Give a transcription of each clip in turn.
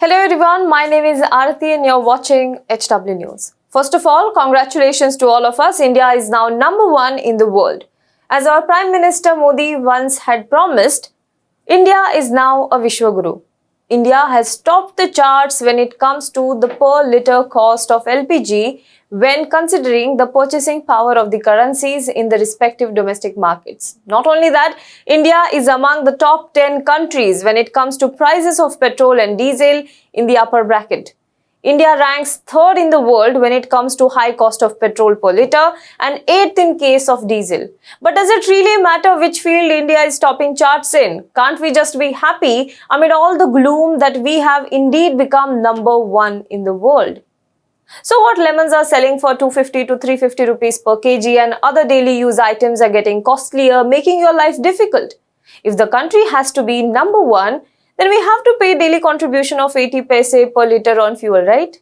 Hello everyone, my name is Arati and you're watching HW News. First of all, congratulations to all of us. India is now #1 in the world. As our Prime Minister Modi once had promised, India is now a Vishwa Guru. India has topped the charts when it comes to the per litre cost of LPG when considering the purchasing power of the currencies in the respective domestic markets. Not only that, India is among the top 10 countries when it comes to prices of petrol and diesel in the upper bracket. India ranks 3rd in the world when it comes to high cost of petrol per litre and 8th in case of diesel. But does it really matter which field India is topping charts in? Can't we just be happy amid all the gloom that we have indeed become #1 in the world? So what lemons are selling for 250 to 350 rupees per kg and other daily use items are getting costlier, making your life difficult? If the country has to be #1, then we have to pay daily contribution of 80 paise per litre on fuel, right?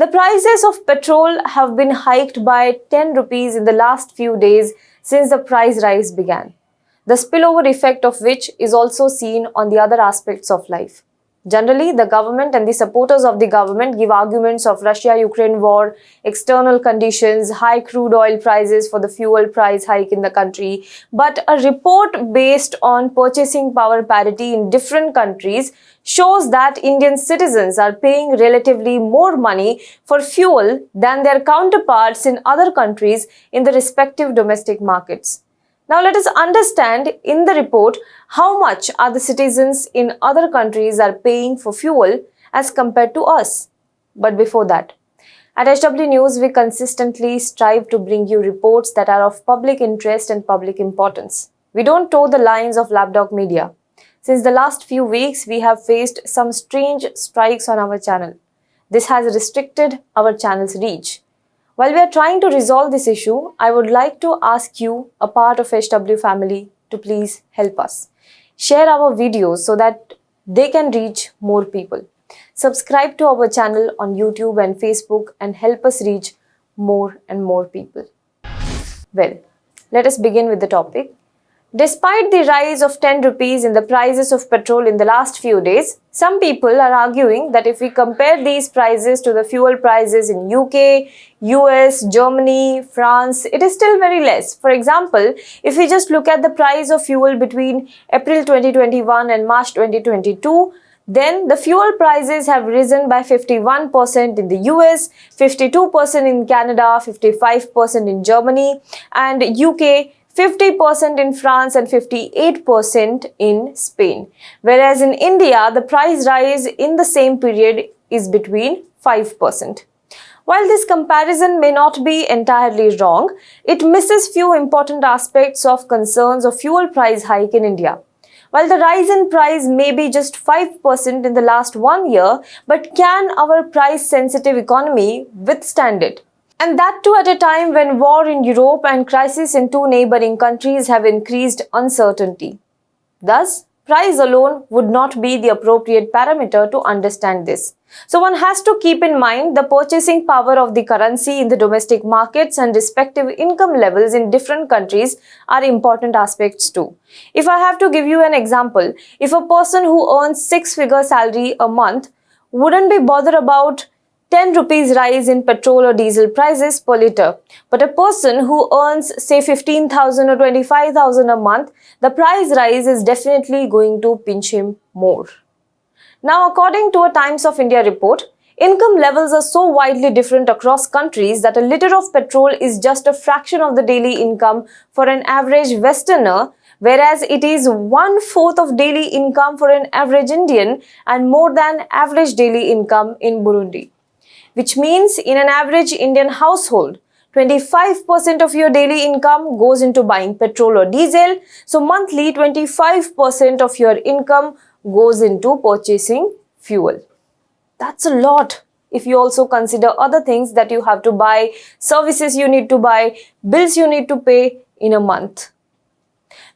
The prices of petrol have been hiked by 10 rupees in the last few days since the price rise began. The spillover effect of which is also seen on the other aspects of life. Generally, the government and the supporters of the government give arguments of Russia-Ukraine war, external conditions, high crude oil prices for the fuel price hike in the country. But a report based on purchasing power parity in different countries shows that Indian citizens are paying relatively more money for fuel than their counterparts in other countries in the respective domestic markets. Now let us understand in the report how much are the citizens in other countries are paying for fuel as compared to us. But before that, at HW News we consistently strive to bring you reports that are of public interest and public importance. We don't toe the lines of lapdog media. Since the last few weeks, we have faced some strange strikes on our channel. This has restricted our channel's reach. While we are trying to resolve this issue, I would like to ask you, a part of HW family, to please help us. Share our videos so that they can reach more people. Subscribe to our channel on YouTube and Facebook and help us reach more and more people. Well, let us begin with the topic. Despite the rise of 10 rupees in the prices of petrol in the last few days, some people are arguing that if we compare these prices to the fuel prices in UK, US, Germany, France, it is still very less. For example, if we just look at the price of fuel between April 2021 and March 2022, then the fuel prices have risen by 51% in the US, 52% in Canada, 55% in Germany, and UK, 50% in France and 58% in Spain. Whereas in India, the price rise in the same period is between 5%. While this comparison may not be entirely wrong, it misses few important aspects of concerns of fuel price hike in India. While the rise in price may be just 5% in the last 1 year, but can our price-sensitive economy withstand it? And that too at a time when war in Europe and crisis in 2 neighboring countries have increased uncertainty. Thus, price alone would not be the appropriate parameter to understand this. So one has to keep in mind the purchasing power of the currency in the domestic markets and respective income levels in different countries are important aspects too. If I have to give you an example, if a person who earns 6-figure salary a month wouldn't be bothered about 10 rupees rise in petrol or diesel prices per litre. But a person who earns say 15,000 or 25,000 a month, the price rise is definitely going to pinch him more. Now, according to a Times of India report, income levels are so widely different across countries that a litre of petrol is just a fraction of the daily income for an average Westerner, whereas it is 1/4 of daily income for an average Indian and more than average daily income in Burundi. Which means in an average Indian household, 25% of your daily income goes into buying petrol or diesel. So monthly, 25% of your income goes into purchasing fuel. That's a lot. If you also consider other things that you have to buy, services you need to buy, bills you need to pay in a month.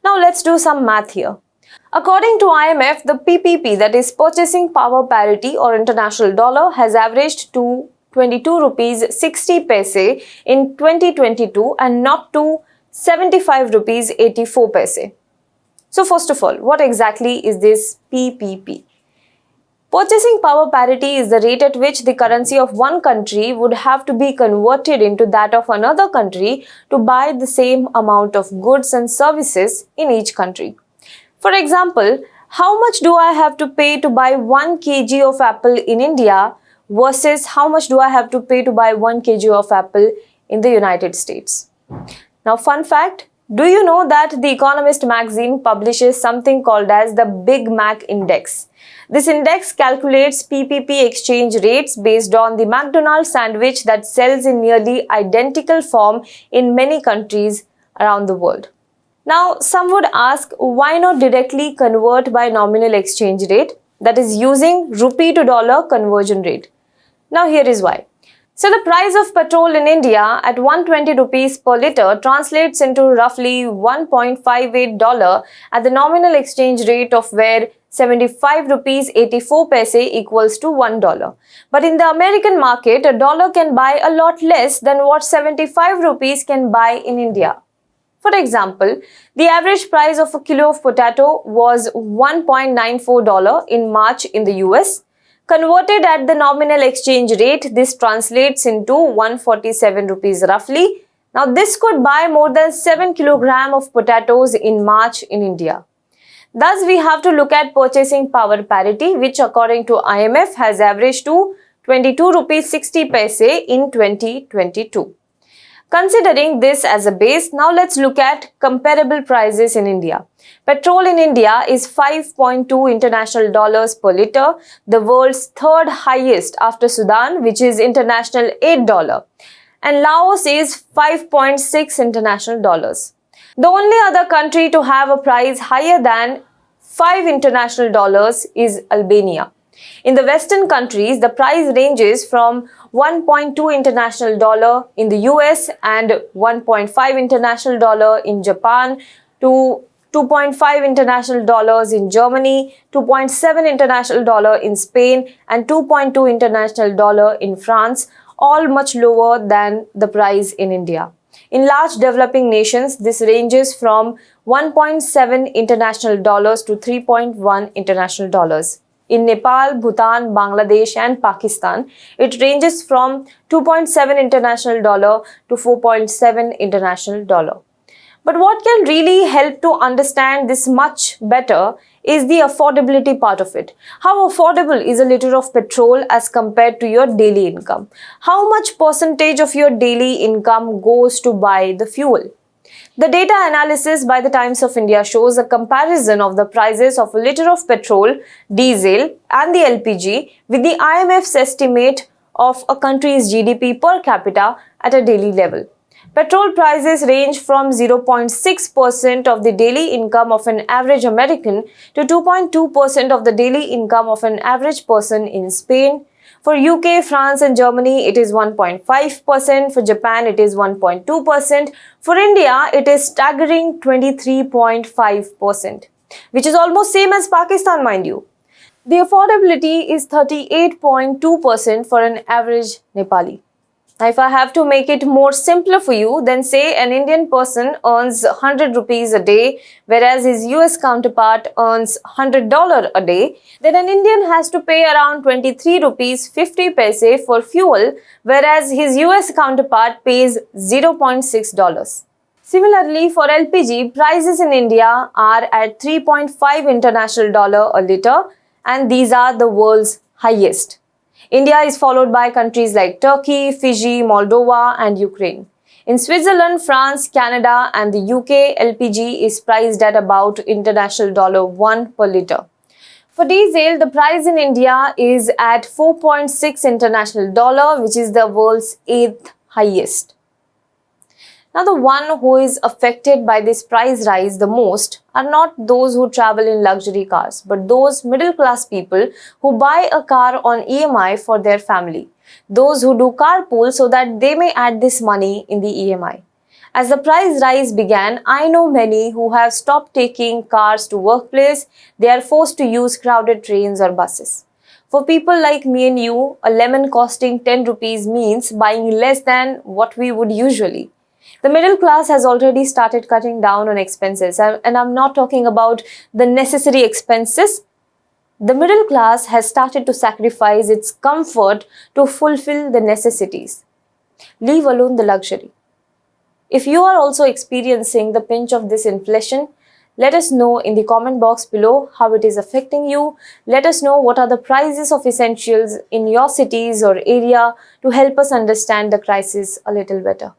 Now let's do some math here. According to IMF, the PPP, that is Purchasing Power Parity or International Dollar, has averaged to 22 rupees 60 paise in 2022 and not to 75 rupees 84 paise. So first of all, what exactly is this PPP? Purchasing power parity is the rate at which the currency of one country would have to be converted into that of another country to buy the same amount of goods and services in each country. For example, how much do I have to pay to buy 1 kg of apple in India versus how much do I have to pay to buy 1 kg of apple in the United States? Now, fun fact, do you know that The Economist magazine publishes something called as the Big Mac Index? This index calculates PPP exchange rates based on the McDonald's sandwich that sells in nearly identical form in many countries around the world. Now, some would ask, why not directly convert by nominal exchange rate, that is using rupee to dollar conversion rate? Now, here is why. So, the price of petrol in India at 120 rupees per litre translates into roughly $1.58 at the nominal exchange rate of where 75 rupees 84 paise equals to $1. But in the American market, a dollar can buy a lot less than what 75 rupees can buy in India. For example, the average price of a kilo of potato was $1.94 in March in the US. Converted at the nominal exchange rate, this translates into 147 rupees roughly. Now, this could buy more than 7 kg of potatoes in March in India. Thus, we have to look at purchasing power parity, which according to IMF has averaged to 22 rupees 60 paise in 2022. Considering this as a base, now let's look at comparable prices in India. Petrol in India is 5.2 international dollars per litre, the world's third highest after Sudan, which is international $8, and Laos is 5.6 international dollars. The only other country to have a price higher than 5 international dollars is Albania. In the Western countries, the price ranges from 1.2 international dollar in the US and 1.5 international dollar in Japan to 2.5 international dollars in Germany, 2.7 international dollar in Spain and 2.2 international dollar in France, all much lower than the price in India. In large developing nations, this ranges from 1.7 international dollars to 3.1 international dollars. In Nepal, Bhutan, Bangladesh and Pakistan, it ranges from 2.7 international dollar to 4.7 international dollar. But what can really help to understand this much better is the affordability part of it. How affordable is a litre of petrol as compared to your daily income? How much percentage of your daily income goes to buy the fuel? The data analysis by the Times of India shows a comparison of the prices of a litre of petrol, diesel and the LPG with the IMF's estimate of a country's GDP per capita at a daily level. Petrol prices range from 0.6% of the daily income of an average American to 2.2% of the daily income of an average person in Spain. For UK, France and Germany, it is 1.5%. For Japan, it is 1.2%. For India, it is staggering 23.5%, which is almost same as Pakistan, mind you. The affordability is 38.2% for an average Nepali. Now, if I have to make it more simpler for you, then say an Indian person earns 100 rupees a day, whereas his US counterpart earns $100 a day, then an Indian has to pay around 23 rupees 50 paise for fuel, whereas his US counterpart pays $0.6. Similarly, for LPG, prices in India are at 3.5 international dollar a litre, and these are the world's highest. India is followed by countries like Turkey, Fiji, Moldova and Ukraine. In Switzerland, France, Canada and the UK, LPG is priced at about international $1 per litre. For diesel, the price in India is at 4.6 international dollar, which is the world's 8th highest. Now, the one who is affected by this price rise the most are not those who travel in luxury cars, but those middle class people who buy a car on EMI for their family. Those who do carpool so that they may add this money in the EMI. As the price rise began, I know many who have stopped taking cars to workplace. They are forced to use crowded trains or buses. For people like me and you, a lemon costing 10 rupees means buying less than what we would usually. The middle class has already started cutting down on expenses, and I'm not talking about the necessary expenses, The middle class has started to sacrifice its comfort to fulfill the necessities, leave alone the luxury. If you are also experiencing the pinch of this inflation, let us know in the comment box below how it is affecting you. Let us know what are the prices of essentials in your cities or area to help us understand the crisis a little better.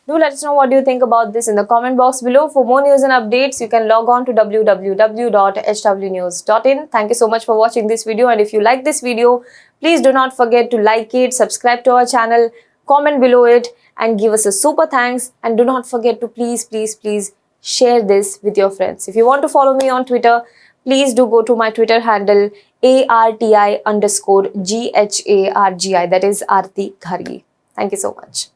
Do let us know what you think about this in the comment box below. For more news and updates, you can log on to www.hwnews.in. Thank you so much for watching this video, and if you like this video, please do not forget to like it, subscribe to our channel, comment below it and give us a super thanks, and do not forget to please share this with your friends. If you want to follow me on Twitter, please do go to my Twitter handle ARTI_GHARGI, that is Aarti Ghargi. Thank you so much.